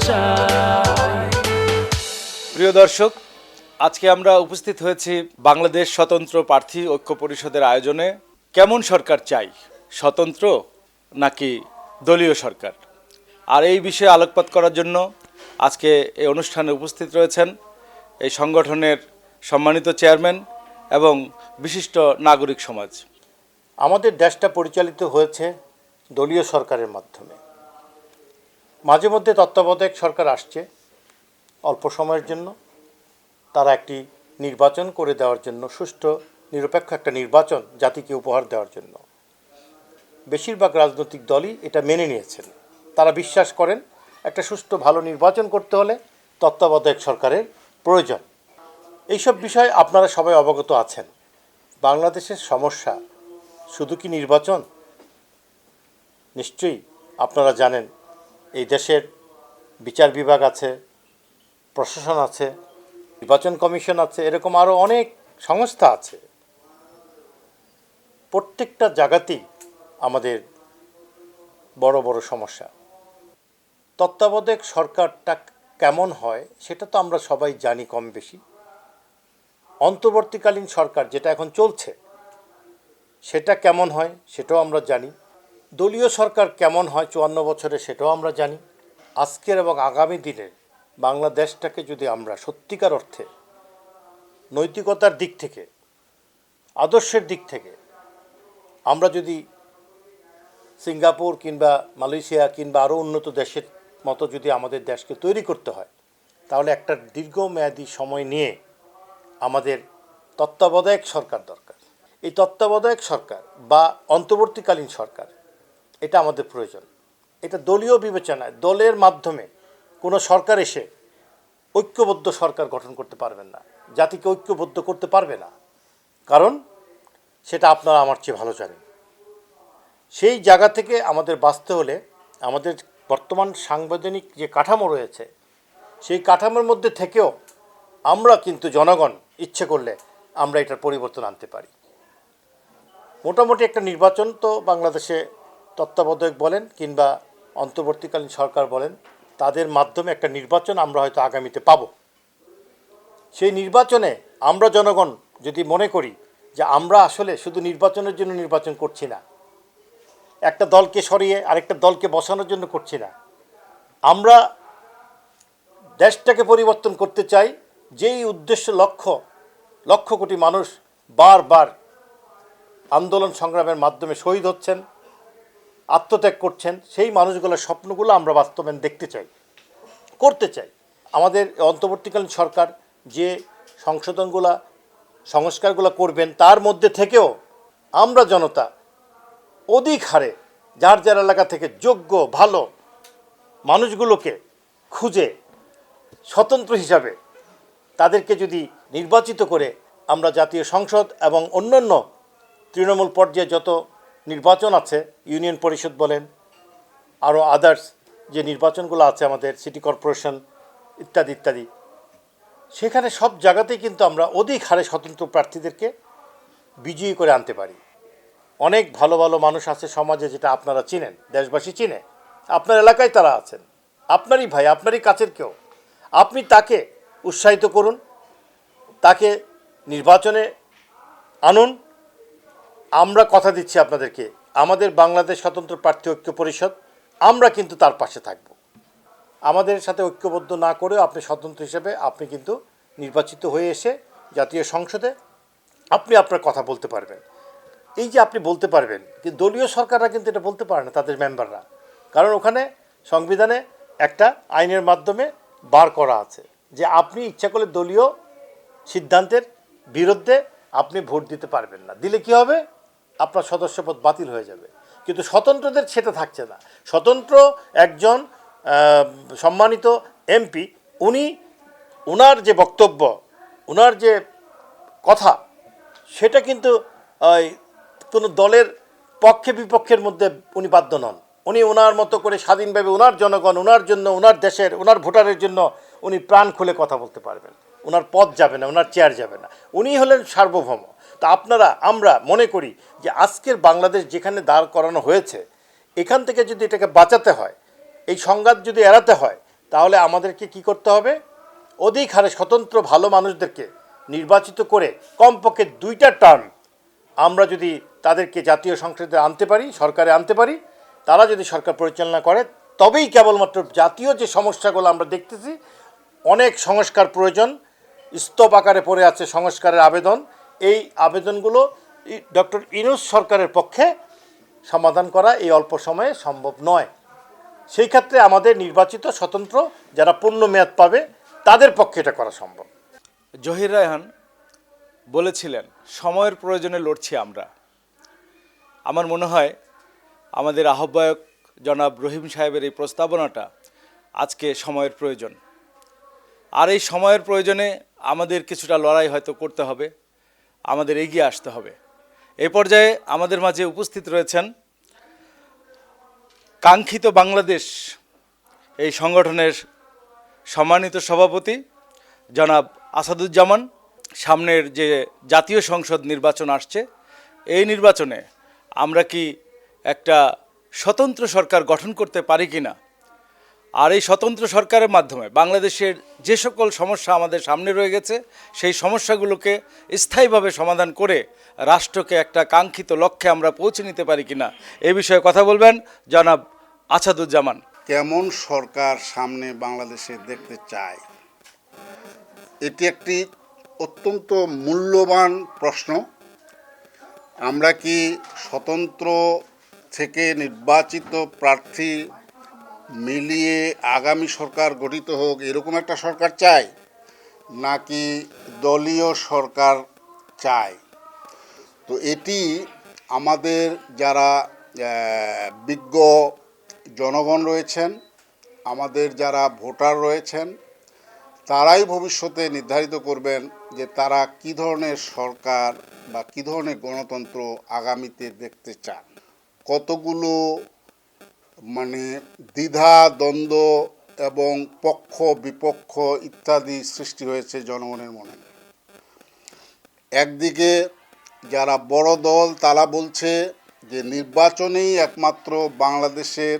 চাই। প্রিয় দর্শক, আজকে আমরা উপস্থিত হয়েছি বাংলাদেশ স্বতন্ত্র প্রার্থী ঐক্য পরিষদের আয়োজনে। কেমন সরকার চাই, স্বতন্ত্র নাকি দলীয় সরকার? আর এই বিষয়ে আলোকপাত করার জন্য আজকে এই অনুষ্ঠানে উপস্থিত রয়েছেন এই সংগঠনের সম্মানিত চেয়ারম্যান এবং বিশিষ্ট নাগরিক সমাজ। আমাদের দেশটা পরিচালিত হয়েছে দলীয় সরকারের মাধ্যমে। মাঝে মধ্যে তত্ত্বাবধায়ক সরকার আসছে অল্প সময়ের জন্য, তারা একটি নির্বাচন করে দেওয়ার জন্য, সুষ্ঠু নিরপেক্ষ একটা নির্বাচন জাতিকে উপহার দেওয়ার জন্য। বেশিরভাগ রাজনৈতিক দলই এটা মেনে নিয়েছেন। তারা বিশ্বাস করেন একটা সুষ্ঠু ভালো নির্বাচন করতে হলে তত্ত্বাবধায়ক সরকারের প্রয়োজন। এইসব বিষয়ে আপনারা সবাই অবগত আছেন। বাংলাদেশের সমস্যা শুধু কি নির্বাচন? নিশ্চয়ই আপনারা জানেন এই দেশের বিচার বিভাগ আছে, প্রশাসন আছে, নির্বাচন কমিশন আছে, এরকম আরও অনেক সংস্থা আছে। প্রত্যেকটা জায়গাতেই আমাদের বড় বড় সমস্যা। তত্ত্বাবধায়ক সরকারটা কেমন হয় সেটা তো আমরা সবাই জানি কম বেশি। অন্তর্বর্তীকালীন সরকার যেটা এখন চলছে সেটা কেমন হয় সেটাও আমরা জানি। দলীয় সরকার কেমন হয় 54 বছরে সেটাও আমরা জানি। আজকের এবং আগামী দিনের বাংলাদেশটাকে যদি আমরা সত্যিকার অর্থে নৈতিকতার দিক থেকে, আদর্শের দিক থেকে আমরা যদি সিঙ্গাপুর কিংবা মালয়েশিয়া কিংবা আরও উন্নত দেশের মতো যদি আমাদের দেশকে তৈরি করতে হয়, তাহলে একটা দীর্ঘমেয়াদী সময় নিয়ে আমাদের তত্ত্বাবধায়ক সরকার দরকার। এই তত্ত্বাবধায়ক সরকার বা অন্তর্বর্তীকালীন সরকার এটা আমাদের প্রয়োজন। এটা দলীয় বিবেচনায়, দলের মাধ্যমে কোনো সরকার এসে ঐক্যবদ্ধ সরকার গঠন করতে পারবেন না, জাতিকে ঐক্যবদ্ধ করতে পারবে না। কারণ সেটা আপনারা আমার চেয়ে ভালো জানেন। সেই জায়গা থেকে আমাদের বাঁচতে হলে আমাদের বর্তমান সাংবিধানিক যে কাঠামো রয়েছে সেই কাঠামোর মধ্যে থেকেও আমরা কিন্তু জনগণ ইচ্ছে করলে আমরা এটার পরিবর্তন আনতে পারি। মোটামুটি একটা নির্বাচন তো বাংলাদেশে তত্ত্বাবধায়ক বলেন কিংবা অন্তর্বর্তীকালীন সরকার বলেন, তাদের মাধ্যমে একটা নির্বাচন আমরা হয়তো আগামীতে পাব। সেই নির্বাচনে আমরা জনগণ যদি মনে করি যে আমরা আসলে শুধু নির্বাচনের জন্য নির্বাচন করছি না, একটা দলকে সরিয়ে আরেকটা দলকে বসানোর জন্য করছি না, আমরা দেশটাকে পরিবর্তন করতে চাই, যেই উদ্দেশ্য লক্ষ কোটি মানুষ বারবার আন্দোলন সংগ্রামের মাধ্যমে শহীদ হচ্ছেন, আত্মত্যাগ করছেন, সেই মানুষগুলোর স্বপ্নগুলো আমরা বাস্তবায়ন দেখতে চাই, করতে চাই। আমাদের অন্তর্বর্তীকালীন সরকার যে সংস্কারগুলো করবেন তার মধ্যে থেকেও আমরা জনতা অধিক হারে যার যার এলাকা থেকে যোগ্য ভালো মানুষগুলোকে খুঁজে স্বতন্ত্র হিসাবে তাদেরকে যদি নির্বাচিত করে আমরা জাতীয় সংসদ এবং অন্যান্য তৃণমূল পর্যায়ে যত নির্বাচন আছে, ইউনিয়ন পরিষদ বলেন, আরও আদার্স যে নির্বাচনগুলো আছে আমাদের সিটি কর্পোরেশন ইত্যাদি ইত্যাদি, সেখানে সব জায়গাতেই কিন্তু আমরা অধিক হারে স্বতন্ত্র প্রার্থীদেরকে বিজয়ী করে আনতে পারি। অনেক ভালো ভালো মানুষ আছে সমাজে, যেটা আপনারা চিনেন, দেশবাসী চিনে, আপনার এলাকায় তারা আছেন, আপনারই ভাই, আপনারই কাছের কেউ। আপনি তাকে উৎসাহিত করুন, তাকে নির্বাচনে আনুন। আমরা কথা দিচ্ছি আপনাদেরকে, আমাদের বাংলাদেশ স্বতন্ত্র প্রার্থী ঐক্য পরিষদ, আমরা কিন্তু তার পাশে থাকব। আমাদের সাথে ঐক্যবদ্ধ না করেও আপনি স্বতন্ত্র হিসেবে আপনি কিন্তু নির্বাচিত হয়ে এসে জাতীয় সংসদে আপনি আপনার কথা বলতে পারবেন। এই যে আপনি বলতে পারবেন, কিন্তু দলীয় সরকাররা কিন্তু এটা বলতে পারে না তাদের মেম্বাররা, কারণ ওখানে সংবিধানে একটা আইনের মাধ্যমে বার করা আছে যে আপনি ইচ্ছা করলে দলীয় সিদ্ধান্তের বিরুদ্ধে আপনি ভোট দিতে পারবেন না। দিলে কি হবে? আপনার সদস্যপদ বাতিল হয়ে যাবে। কিন্তু স্বতন্ত্রদের সেটা থাকছে না। স্বতন্ত্র একজন সম্মানিত এমপি, ওনার যে বক্তব্য, ওনার যে কথা, সেটা কিন্তু কোনো দলের পক্ষে বিপক্ষের মধ্যে উনি বাধ্য নন। উনি ওনার মতো করে স্বাধীনভাবে ওনার জনগণ, ওনার জন্য, ওনার দেশের, ওনার ভোটারের জন্য উনি প্রাণ খুলে কথা বলতে পারবেন। ওনার পদ যাবে না, ওনার চেয়ার যাবে না, উনি হলেন সার্বভৌম। তা আমরা মনে করি যে আজকের বাংলাদেশ যেখানে দাঁড় করানো হয়েছে, এখান থেকে যদি এটাকে বাঁচাতে হয়, এই সংঘাত যদি এড়াতে হয়, তাহলে আমাদেরকে কি করতে হবে? অধিক হারে স্বতন্ত্র ভালো মানুষদেরকে নির্বাচিত করে কমপক্ষে 2টা টার্ম আমরা যদি তাদেরকে জাতীয় সংসদে আনতে পারি, সরকারে আনতে পারি, তারা যদি সরকার পরিচালনা করে, তবেই কেবলমাত্র জাতীয় যে সমস্যাগুলো আমরা দেখতেছি, অনেক সংস্কার প্রয়োজন, স্তব আকারে পড়ে আছে সংস্কারের আবেদন, এই আবেদনগুলো ডক্টর ইউনূস সরকারের পক্ষে সমাধান করা এই অল্প সময়ে সম্ভব নয়। সেই ক্ষেত্রে আমাদের নির্বাচিত স্বতন্ত্র যারা পূর্ণ মেয়াদ পাবে তাদের পক্ষে এটা করা সম্ভব। জহির রায়হান বলেছিলেন সময়ের প্রয়োজনে লড়ছি আমরা। আমার মনে হয় আমাদের আহ্বায়ক জনাব রহিম সাহেবের এই প্রস্তাবনাটা আজকে সময়ের প্রয়োজন। আর এই সময়ের প্রয়োজনে আমাদের কিছুটা লড়াই হয়তো করতে হবে, আমাদের এগিয়ে আসতে হবে। এই পর্যায়ে আমাদের মাঝে উপস্থিত রয়েছেন কাঙ্ক্ষিত বাংলাদেশ এই সংগঠনের সম্মানিত সভাপতি জনাব আসাদুজ্জামান। সামনের যে জাতীয় সংসদ নির্বাচন আসছে, এই নির্বাচনে আমরা কি একটা স্বতন্ত্র সরকার গঠন করতে পারি কি না, আর এই স্বতন্ত্র সরকারের মাধ্যমে বাংলাদেশের যে সকল সমস্যা আমাদের সামনে রয়ে গেছে সেই সমস্যাগুলোকে স্থায়ীভাবে সমাধান করে রাষ্ট্রকে একটা কাঙ্ক্ষিত লক্ষ্যে আমরা পৌঁছে নিতে পারি কিনা, এই বিষয়ে কথা বলবেন জনাব আসাদুজ্জামান। কেমন সরকার সামনে বাংলাদেশে দেখতে চায়, এটি একটি অত্যন্ত মূল্যবান প্রশ্ন। আমরা কি স্বতন্ত্র থেকে নির্বাচিত প্রার্থী মিলিয়ে আগামী সরকার গঠিত হোক এরকম একটা সরকার চাই, নাকি দলীয় সরকার চাই? তো এটি আমাদের যারা বিজ্ঞ জনগণ রয়েছেন, আমাদের যারা ভোটার রয়েছেন, তারাই ভবিষ্যতে নির্ধারিত করবেন যে তারা কী ধরনের সরকার বা কী ধরনের গণতন্ত্র আগামীতে দেখতে চান। কতগুলো দ্বিধা দ্বন্দ্ব এবং পক্ষ বিপক্ষ ইত্যাদি সৃষ্টি হয়েছে জনগণের মনে। একদিকে যারা বড় দল তারা বলছে যে নির্বাচনেই একমাত্র বাংলাদেশের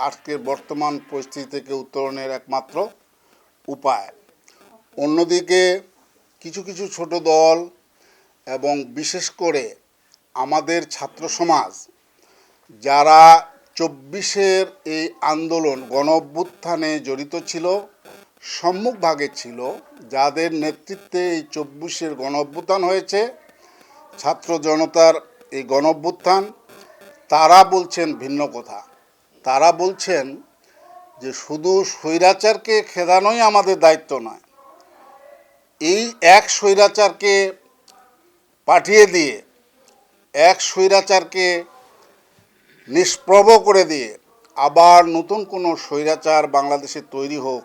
আজকের বর্তমান পরিস্থিতি থেকে উত্তরণের একমাত্র উপায়। অন্যদিকে কিছু কিছু ছোট দল এবং বিশেষ করে আমাদের ছাত্র সমাজ যারা 24-এর এই আন্দোলন গণ অভ্যুত্থানে জড়িত ছিল, সম্মুখভাগে ছিল, যাদের নেতৃত্বে এই 24-এর গণ অভ্যুত্থান হয়েছে, ছাত্র জনতার এই গণ অভ্যুত্থান, তারা বলছেন ভিন্ন কথা। তারা বলছেন যে শুধু স্বৈরাচারকে খেদানোই আমাদের দায়িত্ব নয়, এই এক স্বৈরাচারকে পাঠিয়ে দিয়ে, এক স্বৈরাচারকে নিষ্প্রভ করে দিয়ে আবার নতুন কোনো স্বৈরাচার বাংলাদেশে তৈরি হোক,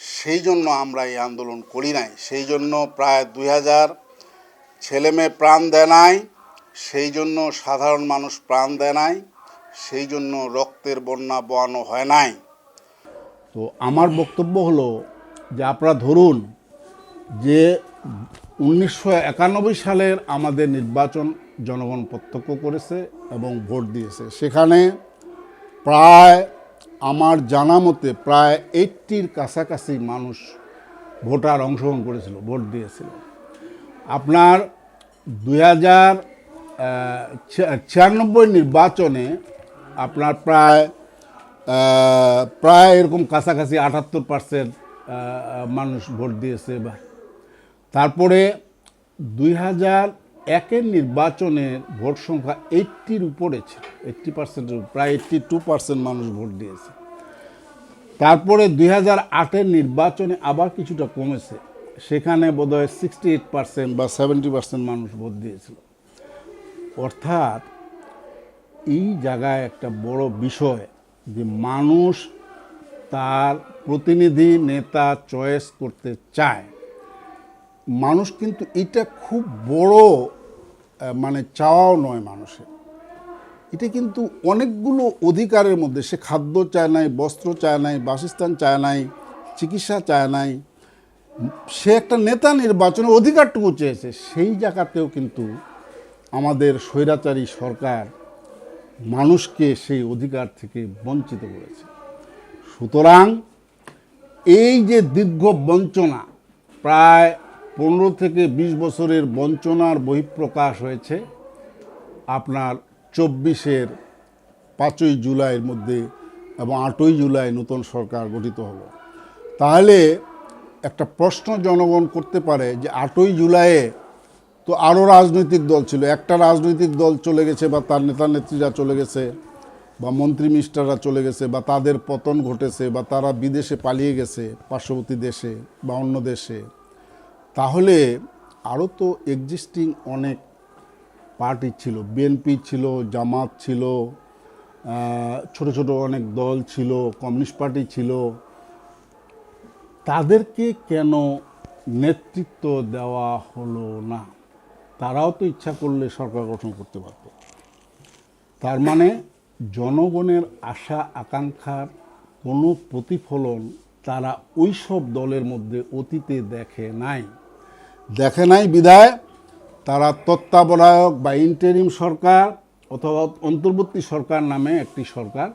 সেই জন্য আমরা এই আন্দোলন করি নাই। সেই জন্য প্রায় 2000 ছেলেমেয়ে প্রাণ দেয় নাই, সেই জন্য সাধারণ মানুষ প্রাণ দেয় নাই, সেই জন্য রক্তের বন্যা বওয়ানো হয় নাই। তো আমার বক্তব্য হলো যে আপনারা ধরুন যে 1991 সালের আমাদের নির্বাচন জনগণ প্রত্যক্ষ করেছে এবং ভোট দিয়েছে। সেখানে প্রায় আমার জানা মতে প্রায় 80-র কাছাকাছি মানুষ ভোটার অংশগ্রহণ করেছিল, ভোট দিয়েছিল। আপনার 2096 নির্বাচনে আপনার প্রায় এরকম কাছাকাছি 78% মানুষ ভোট দিয়েছে এবার। তারপরে 2001-এর নির্বাচনের ভোট সংখ্যা 80-র উপরে ছিল, 80%-এর প্রায় 82% মানুষ ভোট দিয়েছে। তারপরে 2008-এর নির্বাচনে আবার কিছুটা কমেছে, সেখানে বোধহয় 68% বা 70% মানুষ ভোট দিয়েছিল। অর্থাৎ এই জায়গায় একটা বড় বিষয় যে মানুষ তার প্রতিনিধি নেতা চয়েস করতে চায়। মানুষ কিন্তু এটা খুব বড় চাওয়াও নয় মানুষের, এটা কিন্তু অনেকগুলো অধিকারের মধ্যে। সে খাদ্য চায় নাই, বস্ত্র চায় নাই, বাসস্থান চায় নাই, চিকিৎসা চায় নাই, সে একটা নেতা নির্বাচনের অধিকারটুকু চেয়েছে। সেই জায়গাতেও কিন্তু আমাদের স্বৈরাচারী সরকার মানুষকে সেই অধিকার থেকে বঞ্চিত করেছে। সুতরাং এই যে দীর্ঘ বঞ্চনা, প্রায় 15 থেকে 20 বছরের বঞ্চনার বহিঃপ্রকাশ হয়েছে আপনার 24-এর 5ই জুলাইয়ের মধ্যে, এবং 8ই জুলাই নতুন সরকার গঠিত হলো। তাহলে একটা প্রশ্ন জনগণ করতে পারে যে 8ই জুলাইয়ে তো আরও রাজনৈতিক দল ছিল, একটা রাজনৈতিক দল চলে গেছে বা তার নেতা নেত্রীরা চলে গেছে বা মন্ত্রী মিনিস্টাররা চলে গেছে বা তাদের পতন ঘটেছে বা তারা বিদেশে পালিয়ে গেছে পার্শ্ববর্তী দেশে বা অন্য দেশে, তাহলে আরও তো এক্সিস্টিং অনেক পার্টি ছিল, বিএনপি ছিল, জামাত ছিল, ছোট ছোট অনেক দল ছিল, কমিউনিস্ট পার্টি ছিল, তাদেরকে কেন নেতৃত্ব দেওয়া হলো না? তারাও তো ইচ্ছা করলে সরকার গঠন করতে পারত। তার মানে জনগণের আশা আকাঙ্ক্ষার কোনো প্রতিফলন তারা ওই সব দলের মধ্যে অতীতে দেখে নাই বিধায় তারা তত্ত্বাবধায়ক বা ইন্টারিম সরকার অথবা অন্তর্বর্তী সরকার নামে একটি সরকার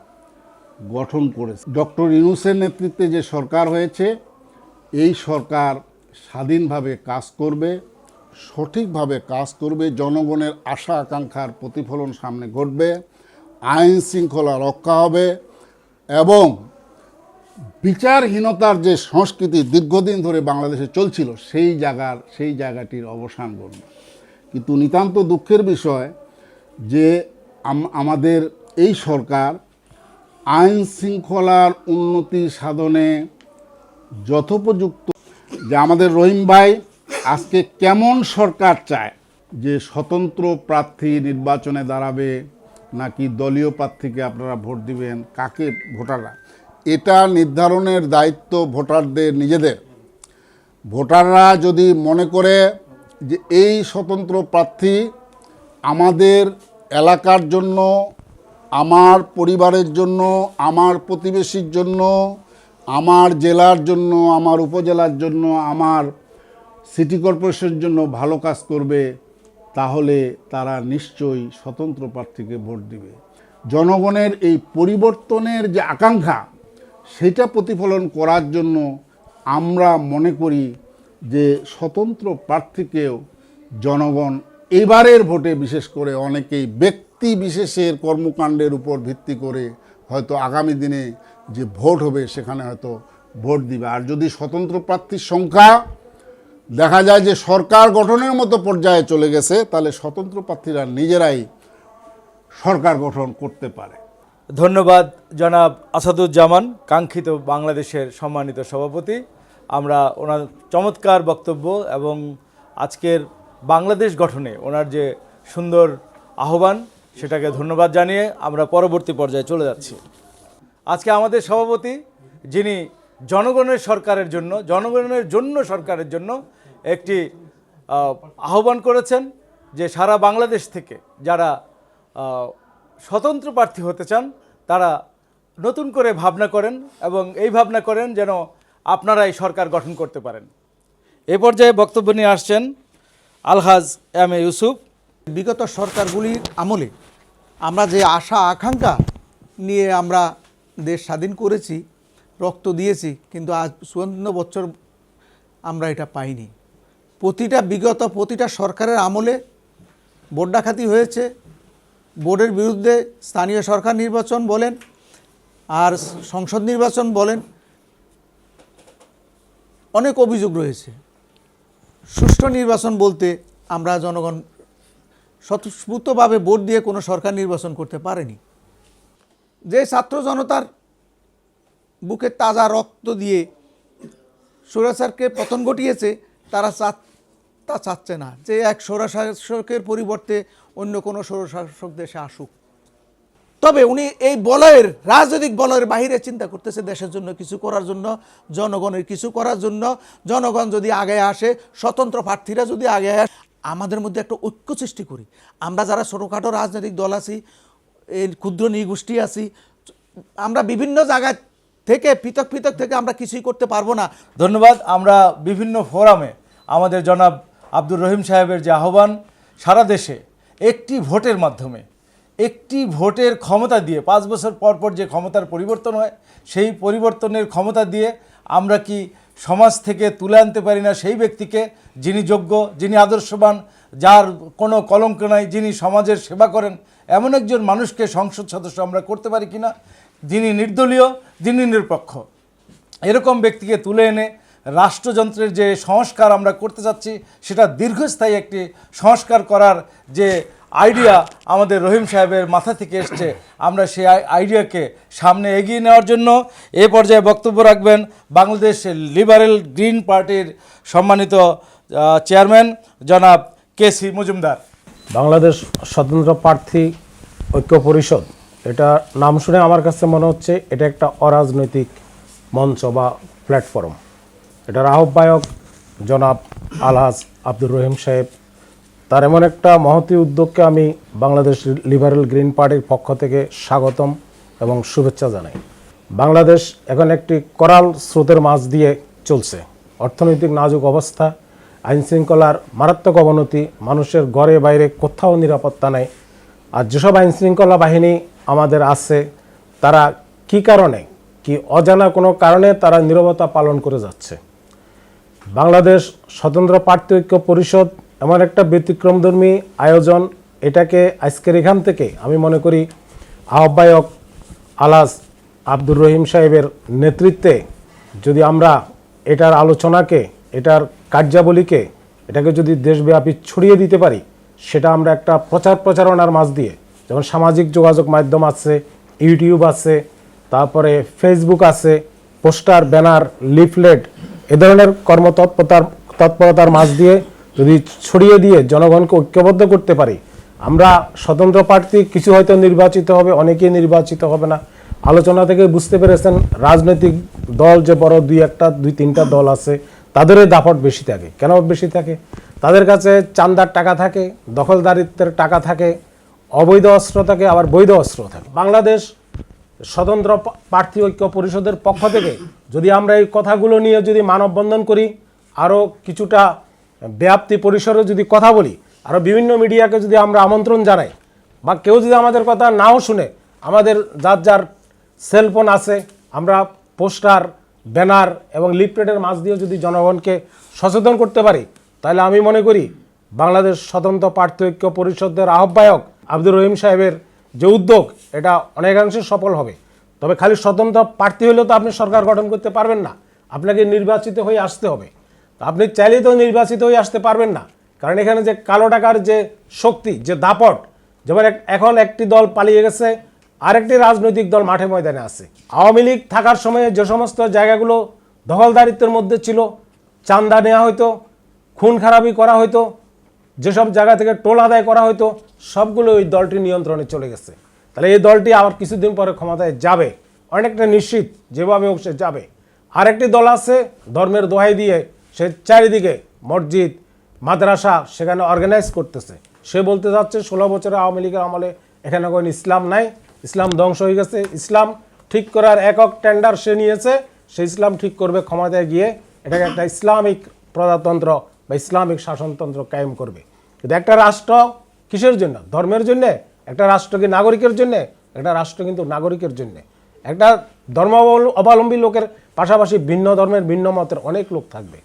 গঠন করেছে। ডক্টর ইউনূসের নেতৃত্বে যে সরকার হয়েছে, এই সরকার স্বাধীনভাবে কাজ করবে, সঠিকভাবে কাজ করবে, জনগণের আশা আকাঙ্ক্ষার প্রতিফলন সামনে ঘটবে, আইন শৃঙ্খলা রক্ষা হবে এবং বিচারহীনতার যে সংস্কৃতি দীর্ঘদিন ধরে বাংলাদেশে চলছিল সেই জায়গাটির অবসান ঘটবে। কিন্তু নিতান্ত দুঃখের বিষয় যে আমাদের এই সরকার আইন শৃঙ্খলার উন্নতি সাধনে যথোপযুক্ত, যে আমাদের রহিম ভাই আজকে কেমন সরকার চায়, যে স্বতন্ত্র প্রার্থী নির্বাচনে দাঁড়াবে নাকি দলীয় প্রার্থীকে আপনারা ভোট দিবেন, কাকে ভোটাররা, এটা নির্ধারণের দায়িত্ব ভোটারদের নিজেদের। ভোটাররা যদি মনে করে যে এই স্বতন্ত্র প্রার্থী আমাদের এলাকার জন্য, আমার পরিবারের জন্য, আমার প্রতিবেশীর জন্য, আমার জেলার জন্য, আমার উপজেলার জন্য, আমার সিটি কর্পোরেশনের জন্য ভালো কাজ করবে, তাহলে তারা নিশ্চয়ই স্বতন্ত্র প্রার্থীকে ভোট দিবে। জনগণের এই পরিবর্তনের যে আকাঙ্ক্ষা, সেটা প্রতিফলন করার জন্য আমরা মনে করি যে স্বতন্ত্র প্রার্থীকেও জনগণ এবারের ভোটে, বিশেষ করে অনেকেই ব্যক্তি বিশেষের কর্মকাণ্ডের উপর ভিত্তি করে হয়তো আগামী দিনে যে ভোট হবে সেখানে হয়তো ভোট দিবে। আর যদি স্বতন্ত্র প্রার্থীর সংখ্যা দেখা যায় যে সরকার গঠনের মতো পর্যায়ে চলে গেছে, তাহলে স্বতন্ত্র প্রার্থীরা নিজেরাই সরকার গঠন করতে পারে। ধন্যবাদ জনাব আসাদুজ্জামান, কাঙ্ক্ষিত বাংলাদেশের সম্মানিত সভাপতি। আমরা ওনার চমৎকার বক্তব্য এবং আজকের বাংলাদেশ গঠনে ওনার যে সুন্দর আহ্বান, সেটাকে ধন্যবাদ জানিয়ে আমরা পরবর্তী পর্যায়ে চলে যাচ্ছি। আজকে আমাদের সভাপতি, যিনি জনগণের সরকারের জন্য একটি আহ্বান করেছেন যে সারা বাংলাদেশ থেকে যারা স্বতন্ত্র প্রার্থী হতে চান তারা নতুন করে ভাবনা করেন এবং এই ভাবনা করেন যেন আপনারাই সরকার গঠন করতে পারেন। এই পর্যায়ে বক্তব্য নিয়ে আসছেন আলহাজ এম এ ইউসুফ। বিগত সরকারগুলির আমলে আমরা যে আশা আকাঙ্ক্ষা নিয়ে আমরা দেশ স্বাধীন করেছি, রক্ত দিয়েছি, কিন্তু আজ 54 বছর আমরা এটা পাইনি। প্রতিটা সরকারের আমলে ভোট ডাকাতি হয়েছে, বোর্ডের বিরুদ্ধে স্থানীয় সরকার নির্বাচন বলেন আর সংসদ নির্বাচন বলেন, অনেক অভিযোগ রয়েছে। সুষ্ঠু নির্বাচন বলতে আমরা জনগণ স্বতঃস্ফূর্তভাবে ভোট দিয়ে কোনো সরকার নির্বাচন করতে পারেনি। যে ছাত্র জনতার বুকে তাজা রক্ত দিয়ে স্বৈরাচারকে পতন ঘটিয়েছে, তারা তা চাচ্ছে না যে এক স্বৈরশাসকের পরিবর্তে অন্য কোনো স্বৈরশাসক দেশে আসুক। তবে উনি এই রাজনৈতিক বলয়ের বাহিরে চিন্তা করতেছে দেশের জন্য কিছু করার জন্য, জনগণের কিছু করার জন্য। জনগণ যদি আগে আসে, স্বতন্ত্র প্রার্থীরা যদি আগে আসে, আমাদের মধ্যে একটা ঐক্য সৃষ্টি করি। আমরা যারা ছোটোখাটো রাজনৈতিক দল আছি, এই ক্ষুদ্র নৃগোষ্ঠী আছি, আমরা বিভিন্ন জায়গা থেকে পৃথক থেকে আমরা কিছুই করতে পারবো না। ধন্যবাদ। আমরা বিভিন্ন ফোরামে আমাদের জনাব আব্দুর রহিম সাহেবের যে আহ্বান, সারা দেশে একটি ভোটের মাধ্যমে একটি ভোটের ক্ষমতা দিয়ে 5 বছর পর পর যে ক্ষমতার পরিবর্তন হয় সেই পরিবর্তনের ক্ষমতা দিয়ে আমরা কি সমাজ থেকে তুলে আনতে পারি না সেই ব্যক্তিকে যিনি যোগ্য, যিনি আদর্শবান, যার কোনো কলঙ্ক নাই, যিনি সমাজের সেবা করেন, এমন একজন মানুষকে সংসদ সদস্য আমরা করতে পারি কিনা, যিনি নির্দলীয়, যিনি নিরপেক্ষ, এরকম ব্যক্তিকে তুলে এনে রাষ্ট্রযন্ত্রের যে সংস্কার আমরা করতে চাচ্ছি সেটা দীর্ঘস্থায়ী একটি সংস্কার করার যে আইডিয়া আমাদের রহিম সাহেবের মাথা থেকে এসছে, আমরা সেই আইডিয়াকে সামনে এগিয়ে নেওয়ার জন্য এ পর্যায়ে বক্তব্য রাখবেন বাংলাদেশ লিবারেল গ্রিন পার্টির সম্মানিত চেয়ারম্যান জনাব কেসি মজুমদার। বাংলাদেশ স্বতন্ত্র প্রার্থী ঐক্য পরিষদ, এটা নাম শুনে আমার কাছে মনে হচ্ছে এটা একটা অরাজনৈতিক মঞ্চ বা প্ল্যাটফর্ম। এটার আহ্বায়ক জনাব আলহাজ আব্দুর রহিম সাহেব, তার এমন একটা মহতী উদ্যোগকে আমি বাংলাদেশ লিবারেল গ্রিন পার্টির পক্ষ থেকে স্বাগতম এবং শুভেচ্ছা জানাই। বাংলাদেশ এখন একটি করাল স্রোতের মাঝ দিয়ে চলছে। অর্থনৈতিক নাজুক অবস্থা, আইনশৃঙ্খলার মারাত্মক অবনতি, মানুষের ঘরে বাইরে কোথাও নিরাপত্তা নেই। আর যেসব আইনশৃঙ্খলা বাহিনী আমাদের আছে তারা কি কারণে, কি অজানা কোনো কারণে তারা নীরবতা পালন করে যাচ্ছে। বাংলাদেশ স্বতন্ত্র প্রার্থী ঐক্য পরিষদ এমন একটা ব্যতিক্রমধর্মী আয়োজন, এটাকে আজকের এখান থেকে আমি মনে করি আহ্বায়ক আলহাজ আব্দুর রহিম সাহেবের নেতৃত্বে যদি আমরা এটার আলোচনাকে, এটার কার্যাবলীকে, এটাকে যদি দেশব্যাপী ছড়িয়ে দিতে পারি, সেটা আমরা একটা প্রচারণার মাঝ দিয়ে, যেমন সামাজিক যোগাযোগ মাধ্যম আছে, ইউটিউব আছে, তারপরে ফেসবুক আছে, পোস্টার, ব্যানার, লিফলেট, এ ধরনের তৎপরতার মাঝ দিয়ে যদি ছড়িয়ে দিয়ে জনগণকে ঐক্যবদ্ধ করতে পারি, আমরা স্বতন্ত্র প্রার্থী কিছু হয়তো নির্বাচিত হবে, অনেকেই নির্বাচিত হবে না। আলোচনা থেকে বুঝতে পেরেছেন রাজনৈতিক দল যে বড় দুই তিনটা দল আছে তাদেরই দাপট বেশি থাকে। কেন বেশি থাকে? তাদের কাছে চাঁদার টাকা থাকে, দখলদারিত্বের টাকা থাকে, অবৈধ অস্ত্র থাকে, আবার বৈধ অস্ত্র থাকে। বাংলাদেশ স্বতন্ত্র প্রার্থী ঐক্য পরিষদের পক্ষ থেকে যদি আমরা এই কথাগুলো নিয়ে যদি মানববন্ধন করি, আরও কিছুটা ব্যাপ্তি পরিসরে যদি কথা বলি, আরও বিভিন্ন মিডিয়াকে যদি আমরা আমন্ত্রণ জানাই, বা কেউ যদি আমাদের কথা নাও শুনে, আমাদের যার যার সেলফোন আছে, আমরা পোস্টার, ব্যানার এবং লিফলেটের মাঝ দিয়ে যদি জনগণকে সচেতন করতে পারি, তাহলে আমি মনে করি বাংলাদেশ স্বতন্ত্র প্রার্থী ঐক্য পরিষদের আহ্বায়ক আব্দুর রহিম সাহেবের যে উদ্যোগ, এটা অনেকাংশে সফল হবে। তবে খালি স্বতন্ত্র প্রার্থী হলেও তো আপনি সরকার গঠন করতে পারবেন না, আপনাকে নির্বাচিত হয়ে আসতে হবে। আপনি চাইলেই তো নির্বাচিত হয়ে আসতে পারবেন না, কারণ এখানে যে কালো টাকার যে শক্তি, যে দাপট, যেমন এখন একটি দল পালিয়ে গেছে, আরেকটি রাজনৈতিক দল মাঠে ময়দানে আছে। আওয়ামী লীগ থাকার সময়ে যে সমস্ত জায়গাগুলো দখলদারিত্বের মধ্যে ছিল, চাঁদা নেওয়া হইতো, খুন খারাপি করা হইতো, যেসব জায়গা থেকে টোল আদায় করা হইতো, সবগুলো ওই দলটির নিয়ন্ত্রণে চলে গেছে। তাহলে এই দলটি আবার কিছুদিন পরে ক্ষমতায় যাবে, অনেকটা নিশ্চিত, যেভাবে হোক সে যাবে। আরেকটি দল আছে ধর্মের দোহাই দিয়ে সে চারিদিকে মসজিদ, মাদ্রাসা সেখানে অর্গানাইজ করতেছে। সে বলতে যাচ্ছে 16 বছরের আওয়ামী লীগের আমলে এখানে কোনো ইসলাম নাই, ইসলাম ধ্বংস হয়ে গেছে, ইসলাম ঠিক করার একক টেন্ডার সে নিয়েছে, সে ইসলাম ঠিক করবে, ক্ষমতায় গিয়ে এটাকে একটা ইসলামিক প্রজাতন্ত্র বা ইসলামিক শাসনতন্ত্র কায়েম করবে। কিন্তু একটা রাষ্ট্র কিসের জন্য? ধর্মের জন্যে। একটা রাষ্ট্র কি নাগরিকের জন্যে? একটা রাষ্ট্র কিন্তু নাগরিকের জন্যে। একটা ধর্ম অবলম্বী লোকের পাশাপাশি ভিন্ন ধর্মের, ভিন্ন মতের অনেক লোক থাকবে।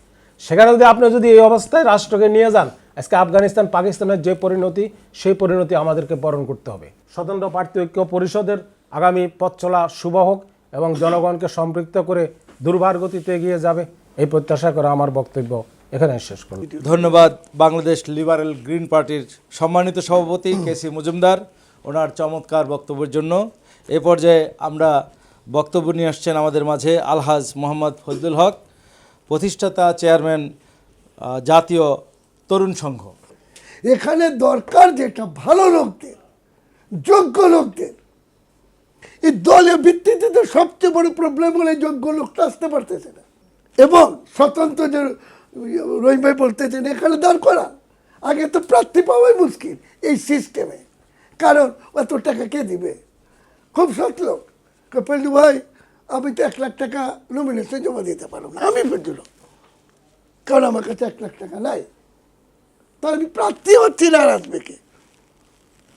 সেখানে যদি এই অবস্থায় রাষ্ট্রকে নিয়ে যান, আজকে আফগানিস্তান, পাকিস্তানের যে পরিণতি, সেই পরিণতি আমাদেরকে বরণ করতে হবে। স্বতন্ত্র প্রার্থী ঐক্য পরিষদের আগামী পথ চলা শুভ হোক এবং জনগণকে সম্পৃক্ত করে দুর্বার গতিতে এগিয়ে যাবে, এই প্রত্যাশা করে আমার বক্তব্য এখানে শেষ করব। ধন্যবাদ বাংলাদেশ লিবারেল গ্রিন পার্টির সম্মানিত সভাপতি কেসি মজুমদার, ওনার চমৎকার বক্তব্যের জন্য। এ পর্যায়ে আমরা বক্তব্য নিয়ে আসছেন আমাদের মাঝে আলহাজ মোহাম্মদ ফজলুল হক, প্রতিষ্ঠাতা চেয়ারম্যান জাতীয় তরুণ সংঘ। এখানে দরকার যেটা ভালো লোকদের, যোগ্য লোকদের। এই দলের ভিত্তিতে তো সবচেয়ে বড় প্রবলেম হলে যোগ্য লোকটা আসতে পারতেছে না। এবং স্বতন্ত্র যে রহিম ভাই বলতেছেন, এখানে দাঁড় করা আগে তো প্রার্থী পাওয়াই মুশকিল এই সিস্টেমে, কারণ এত টাকা কে দিবে? খুব সৎ লোক পেলু ভাই, আমি তো 1 লাখ টাকা নমিনেশন জমা দিতে পারবো না, আমি পেলু, কারণ আমার কাছে 1 লাখ টাকা নাই। তাহলে আমি প্রার্থী হচ্ছি না, আর আসবে কে?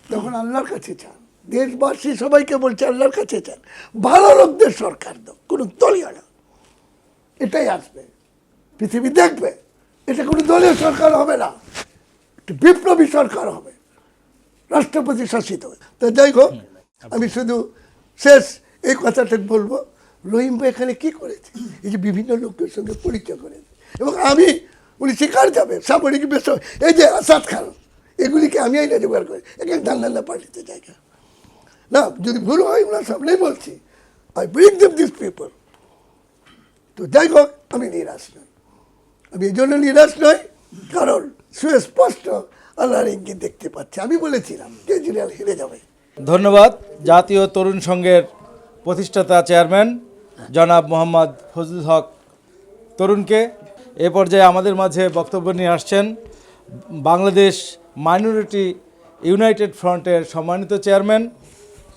তখন আল্লাহর কাছে চান, দেশবাসী সবাইকে বলছে আল্লাহর কাছে চান ভালো লোকদের সরকার দাও, কোনো দলীয় না। এটাই আসবে, পৃথিবী দেখবে এটা কোনো দলীয় সরকার হবে না, একটা বিপ্লবী সরকার হবে, রাষ্ট্রপতি শাসিত হবে। তো যাই হোক, আমি শুধু শেষ এই কথাটা বলবো, রহিম ভাই এখানে কি করেছে, এই যে বিভিন্ন লোকের সঙ্গে পরিচয় করেছে, এবং আমি উনি শিকার যাবে সামরিক বিষয়, এই যে আসাদ খান, এগুলিকে আমি আইনা জোগাড় করি, এক এক ধান্না পার্টিতে জায়গা না, যদি ভুল হয় ওনার সামনেই বলছি, I bring them this people. তো যাই হোক, আমি নিরাশ নই, আমি এই জন্য নিরাশ নই কারণ সুস্পষ্ট আল্লাহর ইঙ্গিত দেখতে পাচ্ছি। আমি বলেছিলাম কেজরিওয়াল হেরে যাবে। ধন্যবাদ জাতীয় তরুণ সংঘের প্রতিষ্ঠাতা চেয়ারম্যান জনাব মোহাম্মদ ফজলুল হক তরুণকে। এ পর্যায়ে আমাদের মাঝে বক্তব্য নিয়ে আসছেন বাংলাদেশ মাইনরিটি ইউনাইটেড ফ্রন্টের সম্মানিত চেয়ারম্যান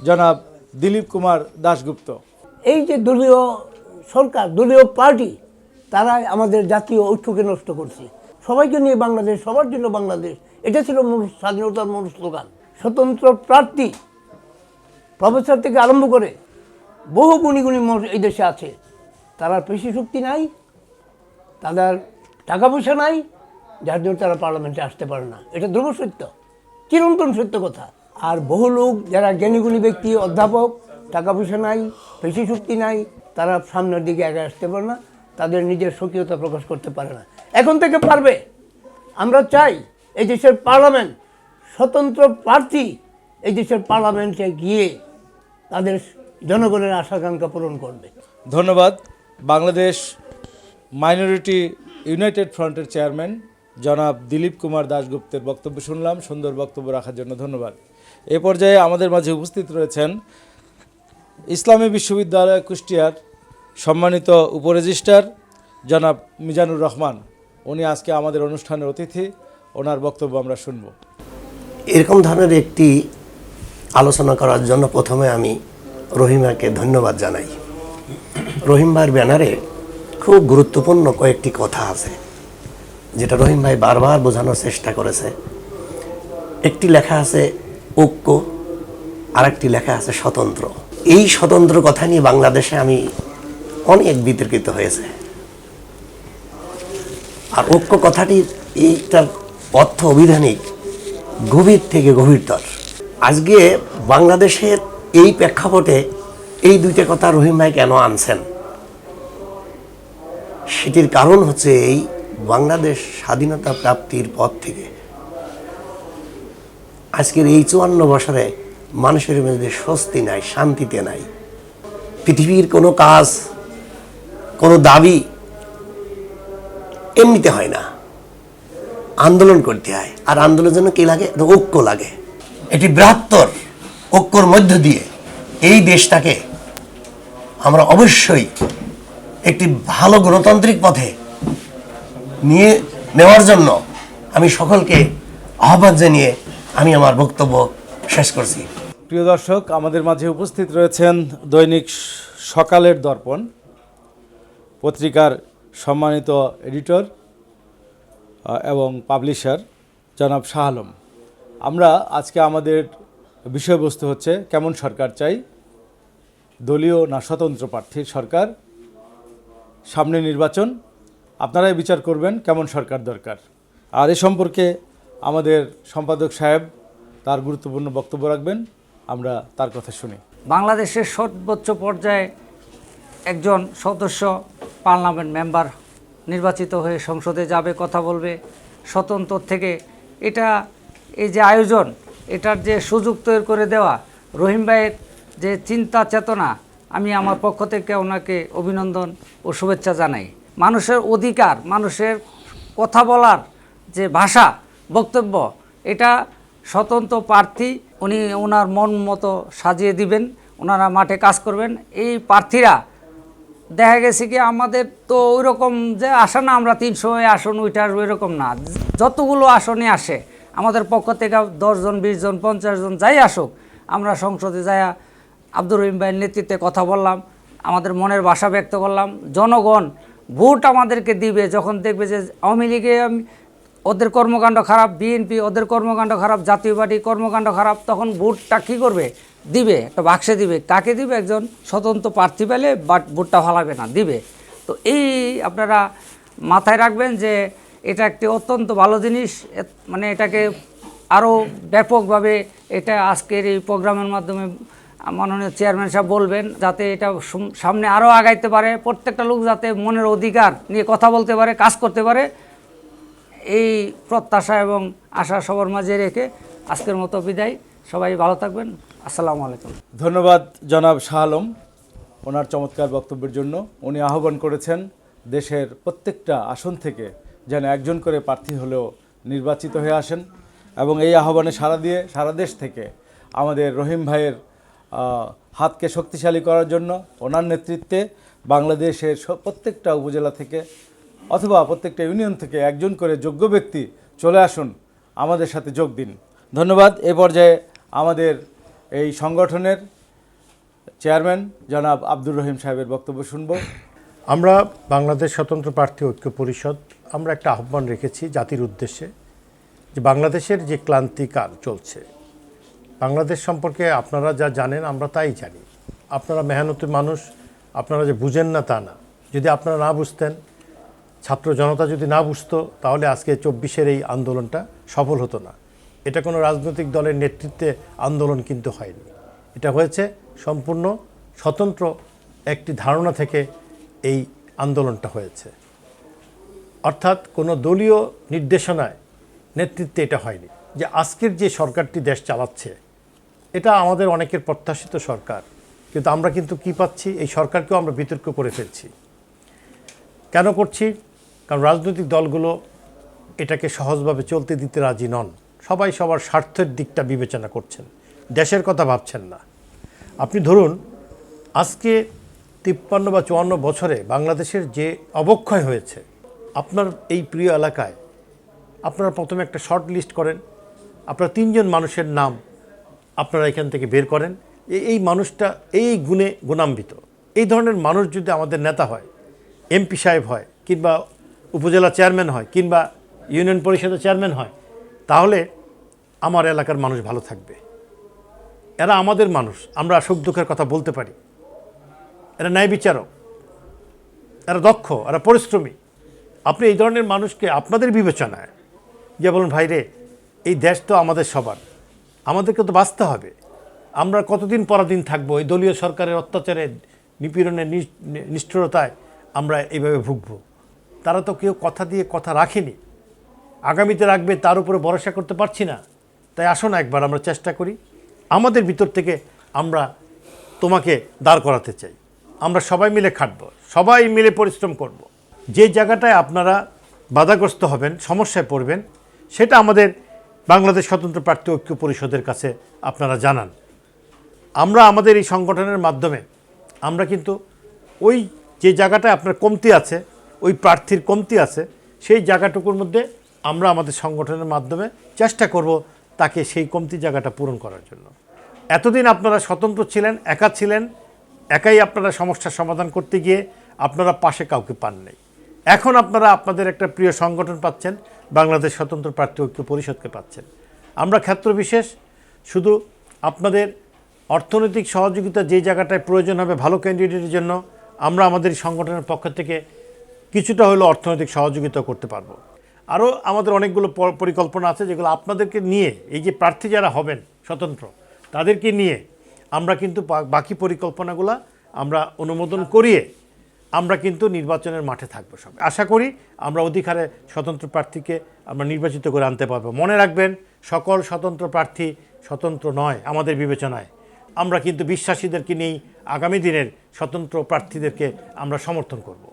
জনাব দিলীপ কুমার দাশগুপ্ত। এই যে দলীয় সরকার, দলীয় পার্টি, তারাই আমাদের জাতীয় ঐক্যকে নষ্ট করছে। সবাইকে নিয়ে বাংলাদেশ, সবার জন্য বাংলাদেশ, এটা ছিল মূল স্বাধীনতার মূল স্লোগান। স্বতন্ত্র প্রার্থী প্রফেসর থেকে আরম্ভ করে বহু গুণী গুণী মানুষ এই দেশে আছে, তারা পেশি শক্তি নাই, তাদের টাকা পয়সা নাই, যার জন্য তারা পার্লামেন্টে আসতে পারে না। এটা ধ্রুব সত্য, চিরন্তন সত্য কথা। আর বহু লোক যারা জ্ঞানীগুণী ব্যক্তি, অধ্যাপক, টাকা পয়সা নাই, পেশি শক্তি নাই, তারা সামনের দিকে এগিয়ে আসতে পারে না, তাদের নিজের সক্রিয়তা প্রকাশ করতে পারে না। এখন থেকে পারবে। আমরা চাই এই দেশের পার্লামেন্ট, স্বতন্ত্র প্রার্থী এই দেশের পার্লামেন্টে গিয়ে তাদের জনগণের আশা-আকাঙ্ক্ষা পূরণ করবে। ধন্যবাদ বাংলাদেশ মাইনরিটি ইউনাইটেড ফ্রন্টের চেয়ারম্যান জনাব দিলীপ কুমার দাশগুপ্তের বক্তব্য শুনলাম। সুন্দর বক্তব্য রাখার জন্য ধন্যবাদ। এ পর্যায়ে আমাদের মাঝে উপস্থিত রয়েছেন ইসলামী বিশ্ববিদ্যালয় কুষ্টিয়ার সম্মানিত উপরেজিস্ট্রার জনাব মিজানুর রহমান। উনি আজকে আমাদের অনুষ্ঠানের অতিথি, ওনার বক্তব্য আমরা শুনব। এরকম ধরনের একটি আলোচনা করার জন্য প্রথমে আমি রহিমাকে ধন্যবাদ জানাই। রহিম ভাইয়ের ব্যানারে খুব গুরুত্বপূর্ণ কয়েকটি কথা আছে, যেটা রহিম ভাই বারবার বোঝানোর চেষ্টা করেছে। একটি লেখা আছে ঐক্য, আর একটি লেখা আছে স্বতন্ত্র। এই স্বতন্ত্র কথা নিয়ে বাংলাদেশে আমি অনেক বিতর্কিত হয়েছে। আর ঐক্য কথাটির এইটার অর্থ অভিধানিক গভীর থেকে গভীরতর। আজকে বাংলাদেশের এই প্রেক্ষাপটে এই দুইটা কথা রহিম ভাই কেন আনছেন, সেটির কারণ হচ্ছে এই বাংলাদেশ স্বাধীনতা প্রাপ্তির পর থেকে আজকের এই 54 বছরে মানুষের মধ্যে স্বস্তি নাই, শান্তিতে নাই। পৃথিবীর কোনো কাজ, কোনো দাবি এমনিতে হয় না, আন্দোলন করতে হয়। আর আন্দোলনের জন্য কি লাগে? ঐক্য লাগে। এটি বৃহত্তর ঐক্যর মধ্য দিয়ে এই দেশটাকে আমরা অবশ্যই একটি ভালো গণতান্ত্রিক পথে নিয়ে নেওয়ার জন্য আমি সকলকে আহ্বান জানিয়ে আমি আমার বক্তব্য শেষ করছি। প্রিয় দর্শক, আমাদের মাঝে উপস্থিত রয়েছেন দৈনিক সকালের দর্পণ পত্রিকার সম্মানিত এডিটর এবং পাবলিশার জনাব শাহ আলম। আমরা আজকে আমাদের বিষয়বস্তু হচ্ছে কেমন সরকার চাই, দলীয় না স্বতন্ত্র প্রার্থীর সরকার, সামনে নির্বাচন, আপনারাই বিচার করবেন কেমন সরকার দরকার। আর এ সম্পর্কে আমাদের সম্পাদক সাহেব তার গুরুত্বপূর্ণ বক্তব্য রাখবেন, আমরা তার কথা শুনি। বাংলাদেশের সর্বোচ্চ পর্যায়ে একজন সদস্য পার্লামেন্ট মেম্বার নির্বাচিত হয়ে সংসদে যাবে, কথা বলবে স্বতন্ত্র থেকে। এটা এই যে আয়োজন, এটার যে সুযোগ তৈরি করে দেওয়া, রহিম ভাইয়ের যে চিন্তা চেতনা, আমি আমার পক্ষ থেকে ওনাকে অভিনন্দন ও শুভেচ্ছা জানাই। মানুষের অধিকার, মানুষের কথা বলার যে ভাষা, বক্তব্য, এটা স্বতন্ত্র প্রার্থী উনি ওনার মন মতো সাজিয়ে দিবেন, ওনারা মাঠে কাজ করবেন। এই প্রার্থীরা দেখা গেছে কি আমাদের তো ওই রকম যে আসে না, আমরা 300 আসন ওইটার ওই রকম না, যতগুলো আসনে আসে আমাদের পক্ষ থেকে 10 জন 20 জন 50 জন যাই আসুক, আমরা সংসদে যাই আব্দুর রহিম ভাইয়ের নেতৃত্বে কথা বললাম, আমাদের মনের ভাষা ব্যক্ত করলাম। জনগণ ভোট আমাদেরকে দিবে যখন দেখবে যে আওয়ামী লীগে ওদের কর্মকাণ্ড খারাপ, বিএনপি ওদের কর্মকাণ্ড খারাপ, জাতীয় পার্টি কর্মকাণ্ড খারাপ, তখন ভোটটা কী করবে? দিবে, একটা বাক্সে দিবে। কাকে দিবে? একজন স্বতন্ত্র প্রার্থী পেলে বাট ভোটটা ফালাবে না, দিবে। তো এই আপনারা মাথায় রাখবেন যে এটা একটি অত্যন্ত ভালো জিনিস, মানে এটাকে আরও ব্যাপকভাবে এটা আজকের এই প্রোগ্রামের মাধ্যমে মাননীয় চেয়ারম্যান সাহেব বলবেন, যাতে এটা সামনে আরও আগাইতে পারে, প্রত্যেকটা লোক যাতে মনের অধিকার নিয়ে কথা বলতে পারে, কাজ করতে পারে, এই প্রত্যাশা এবং আশা সবার মাঝে রেখে আজকের মতো বিদায়। সবাই ভালো থাকবেন। আসসালামু আলাইকুম। ধন্যবাদ জনাব শাহ আলম ওনার চমৎকার বক্তব্যের জন্য। উনি আহ্বান করেছেন দেশের প্রত্যেকটা আসন থেকে যেন একজন করে প্রার্থী হলেও নির্বাচিত হয়ে আসেন, এবং এই আহ্বানে সাড়া দিয়ে সারা দেশ থেকে আমাদের রহিম ভাইয়ের হাতকে শক্তিশালী করার জন্য ওনার নেতৃত্বে বাংলাদেশের প্রত্যেকটা উপজেলা থেকে অথবা প্রত্যেকটা ইউনিয়ন থেকে একজন করে যোগ্য ব্যক্তি চলে আসুন, আমাদের সাথে যোগ দিন। ধন্যবাদ। এ পর্যায়ে আমাদের এই সংগঠনের চেয়ারম্যান জনাব আব্দুর রহিম সাহেবের বক্তব্য শুনব। আমরা বাংলাদেশ স্বতন্ত্র প্রার্থী ঐক্য পরিষদ আমরা একটা আহ্বান রেখেছি জাতির উদ্দেশ্যে, যে বাংলাদেশের যে ক্লান্তিকাল চলছে, বাংলাদেশ সম্পর্কে আপনারা যা জানেন আমরা তাই জানি। আপনারা মেহনতি মানুষ, আপনারা যে বুঝেন না তা না। যদি আপনারা না বুঝতেন, ছাত্র জনতা যদি না বুঝতো, তাহলে আজকে 24-এর এই আন্দোলনটা সফল হতো না। এটা কোনো রাজনৈতিক দলের নেতৃত্বে আন্দোলন কিন্তু হয়নি, এটা হয়েছে সম্পূর্ণ স্বতন্ত্র একটি ধারণা থেকে এই আন্দোলনটা হয়েছে। অর্থাৎ কোনো দলীয় নির্দেশনায় নেতৃত্বে এটা হয়নি। যে আজকের যে সরকারটি দেশ চালাচ্ছে, এটা আমাদের অনেকের প্রত্যাশিত সরকার, কিন্তু আমরা কিন্তু কী পাচ্ছি, এই সরকারকেও আমরা বিতর্ক করে ফেলছি। কেন করছি? কারণ রাজনৈতিক দলগুলো এটাকে সহজভাবে চলতে দিতে রাজি নন। সবাই সবার স্বার্থের দিকটা বিবেচনা করছেন, দেশের কথা ভাবছেন না। আপনি ধরুন, আজকে 53 বা 54 বছরে বাংলাদেশের যে অবক্ষয় হয়েছে, আপনার এই প্রিয় এলাকায় আপনারা প্রথমে একটা শর্ট লিস্ট করেন, আপনারা 3 জন মানুষের নাম আপনারা এখান থেকে বের করেন, এই মানুষটা এই গুণে গুণান্বিত। এই ধরনের মানুষ যদি আমাদের নেতা হয়, এমপি সাহেব হয়, কিংবা উপজেলা চেয়ারম্যান হয়, কিংবা ইউনিয়ন পরিষদের চেয়ারম্যান হয়, তাহলে আমার এলাকার মানুষ ভালো থাকবে। এরা আমাদের মানুষ, আমরা সুখ দুঃখের কথা বলতে পারি। এরা ন্যায় বিচারক, এরা দক্ষ, এরা পরিশ্রমী। আপনি এই ধরনের মানুষকে আপনাদের বিবেচনায় যে বলুন, ভাই রে, এই দেশ তো আমাদের সবার, আমাদেরকে তো বাঁচতে হবে। আমরা কতদিন পরাধীন থাকবো এই দলীয় সরকারের অত্যাচারে, নিপীড়নের নিষ্ঠুরতায় আমরা এইভাবে ভুগব। তারা তো কেউ কথা দিয়ে কথা রাখেনি, আগামীতে রাখবে তার উপরে ভরসা করতে পারছি না। তাই আসো না একবার আমরা চেষ্টা করি, আমাদের ভিতর থেকে আমরা তোমাকে দাঁড় করাতে চাই। আমরা সবাই মিলে খাটবো, সবাই মিলে পরিশ্রম করব। যে জায়গাটায় আপনারা বাধাগ্রস্ত হবেন, সমস্যায় পড়বেন, সেটা আমাদের বাংলাদেশ স্বতন্ত্র প্রার্থী ঐক্য পরিষদের কাছে আপনারা জানান। আমরা আমাদের এই সংগঠনের মাধ্যমে আমরা কিন্তু ওই যে জায়গাটায় আপনার কমতি আছে, ওই প্রার্থীর কমতি আছে, সেই জায়গাটুকুর মধ্যে আমরা আমাদের সংগঠনের মাধ্যমে চেষ্টা করব তাকে সেই কমতি জায়গাটা পূরণ করার জন্য। এতদিন আপনারা স্বতন্ত্র ছিলেন, একা ছিলেন, একাই আপনারা সমস্যার সমাধান করতে গিয়ে আপনারা পাশে কাউকে পান নাই। এখন আপনারা আপনাদের একটা প্রিয় সংগঠন পাচ্ছেন, বাংলাদেশ স্বতন্ত্র প্রার্থী ঐক্য পরিষদকে পাচ্ছেন। আমরা ক্ষেত্র বিশেষ শুধু আপনাদের অর্থনৈতিক সহযোগিতা যে জায়গাটায় প্রয়োজন হবে ভালো ক্যান্ডিডেটের জন্য, আমরা আমাদের সংগঠনের পক্ষ থেকে কিছুটা হলেও অর্থনৈতিক সহযোগিতা করতে পারবো। আরও আমাদের অনেকগুলো পরিকল্পনা আছে, যেগুলো আপনাদেরকে নিয়ে, এই যে প্রার্থী যারা হবেন স্বতন্ত্র, তাদেরকে নিয়ে আমরা কিন্তু বাকি পরিকল্পনাগুলো আমরা অনুমোদন করিয়ে আমরা কিন্তু নির্বাচনের মাঠে থাকবো। সব আশা করি আমরা অধিকারে স্বতন্ত্র প্রার্থীকে আমরা নির্বাচিত করে আনতে পারবো। মনে রাখবেন, সকল স্বতন্ত্র প্রার্থী স্বতন্ত্র নয় আমাদের বিবেচনায়। আমরা কিন্তু বিশ্বাসীদেরকে নিয়েই আগামী দিনের স্বতন্ত্র প্রার্থীদেরকে আমরা সমর্থন করব।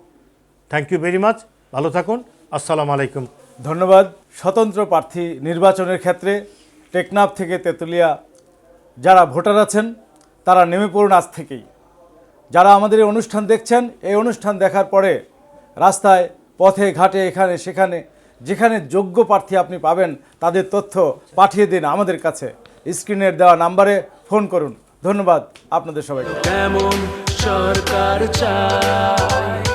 থ্যাংক ইউ ভেরি মাচ, ভালো থাকুন, আসসালামু আলাইকুম। ধন্যবাদ। স্বতন্ত্র প্রার্থী নির্বাচনের ক্ষেত্রে টেকনাফ থেকে তেঁতুলিয়া যারা ভোটার আছেন তারা নেমে পড়ুন আজ থেকেই। যারা আমাদের এই অনুষ্ঠান দেখছেন, এই অনুষ্ঠান দেখার পরে রাস্তায়, পথে ঘাটে, এখানে সেখানে যেখানে যোগ্য প্রার্থী আপনি পাবেন তাদের তথ্য পাঠিয়ে দিন আমাদের কাছে। স্ক্রিনের দেওয়া নাম্বারে ফোন করুন। ধন্যবাদ আপনাদের সবাইকে। কেমন সরকার চাই।